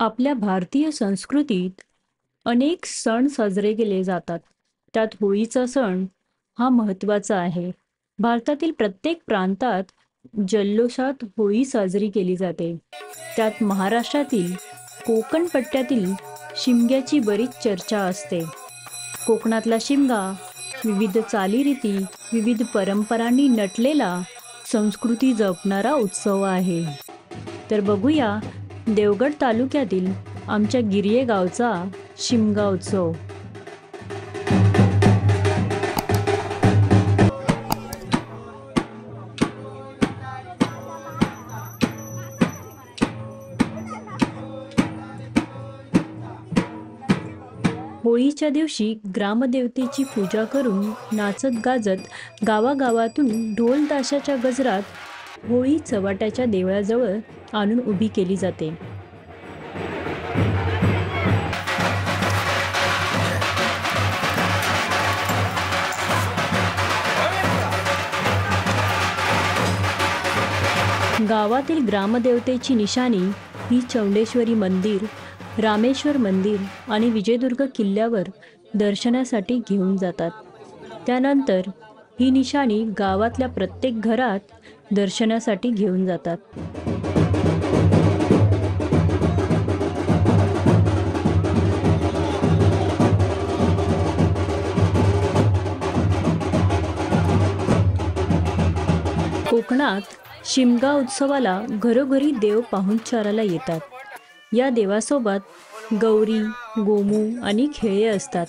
आपल्या भारतीय संस्कृतीत अनेक सण साजरे केले जातात. त्यात होळीचा सण हा महत्त्वाचा आहे. भारतातील प्रत्येक प्रांतात जल्लोषात होळी साजरी केली जाते. त्यात महाराष्ट्रातील कोकण पट्ट्यातील शिमग्याची बरीच चर्चा असते. कोकणातला शिमगा विविध चालीरीती, विविध परंपरांनी नटलेला संस्कृती जपणारा उत्सव आहे. तर बघूया देवगड तालुक्यातील आमच्या गिरये गावचा शिमगा उत्सव. होळीच्या दिवशी ग्रामदेवतेची पूजा करून नाचत गाजत गावागावातून ढोल ताशाच्या गजरात होळी चव्हाट्याच्या देवळाजवळ आणून उभी केली जाते. गावातील ग्रामदेवतेची निशाणी ही चौंडेश्वरी मंदिर, रामेश्वर मंदिर आणि विजयदुर्ग किल्ल्यावर दर्शनासाठी घेऊन जातात. त्यानंतर ही निशाणी गावातल्या प्रत्येक घरात दर्शनासाठी घेऊन जातात. कोकणात शिमगा उत्सवाला घरोघरी देव पाहुणचाराला येतात. या देवासोबत गौरी, गोमू आणि खेळे असतात.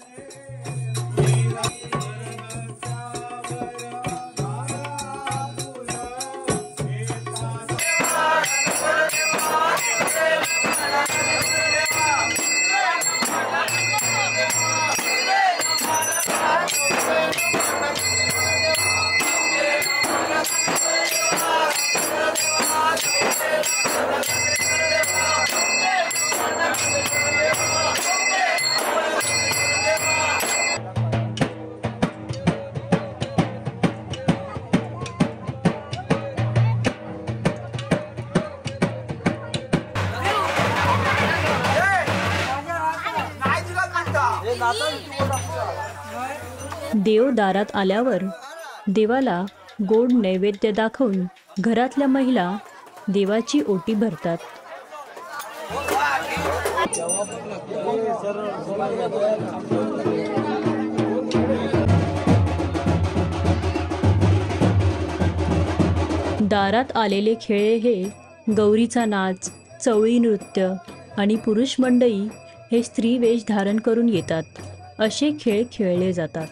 देव दारात आल्यावर देवाला गोड नैवेद्य दाखवून घरातल्या महिला देवाची ओटी भरतात. दारात आलेले खेळ हे गौरीचा नाच, चवळी नृत्य आणि पुरुष मंडळी हे स्त्री वेश धारण करून येतात. असे खेळ खेळले जातात.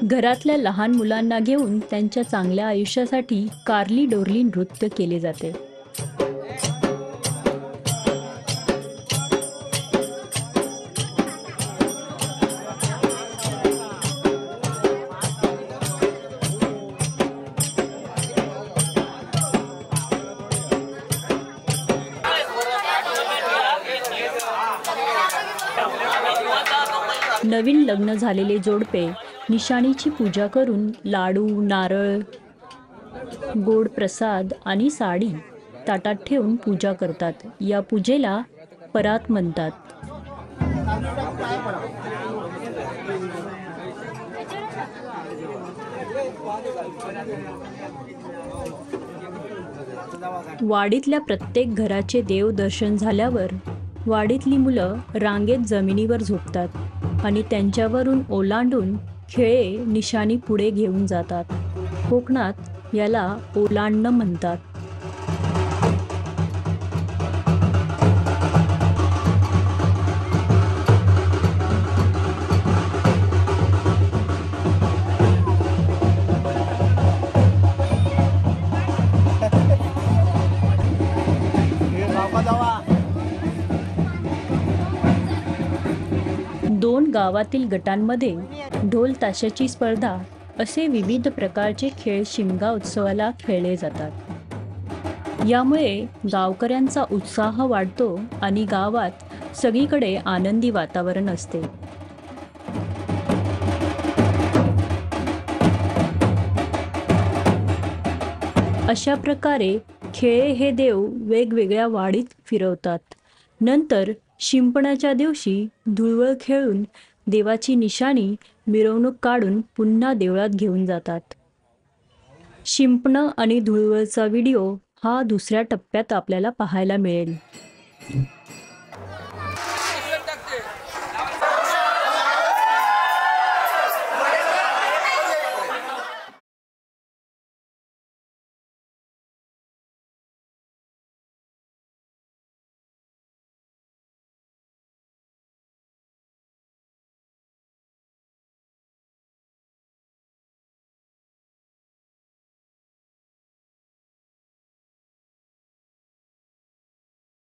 घरातल्या लहान मुलांना घेऊन त्यांच्या चांगल्या आयुष्यासाठी कारली डोरली नृत्य केले जाते. नवीन लग्न झालेले जोडपे निशाणीची पूजा करून लाडू, नारळ, गोड प्रसाद आणि साडी ताटात ठेवून पूजा करतात. या पूजेला परात म्हणतात. वाडीतल्या प्रत्येक घराचे देव दर्शन झाल्यावर वाडीतली मुलं रांगेत जमिनीवर झोपतात आणि त्यांच्यावरून ओलांडून खेळे निशाणी पुढे घेऊन जातात. कोकणात याला ओलांडणं म्हणतात. दोन गावातील गटांमध्ये ढोल ताशाची स्पर्धा असे विविध प्रकारचे खेळ शिमगा उत्सवाला खेळले जातात. यामुळे गावकऱ्यांचा उत्साह वाढतो आणि गावात सगळीकडे आनंदी वातावरण असते. अशा प्रकारे खेळे हे देव वेगवेगळ्या वाडीत फिरवतात. नंतर शिंपणाच्या दिवशी धुळवड खेळून देवाची निशाणी मिरवणूक काढून पुन्हा देवळात घेऊन जातात. शिंपणं आणि धुळवडचा व्हिडिओ हा दुसऱ्या टप्प्यात आपल्याला पाहायला मिळेल.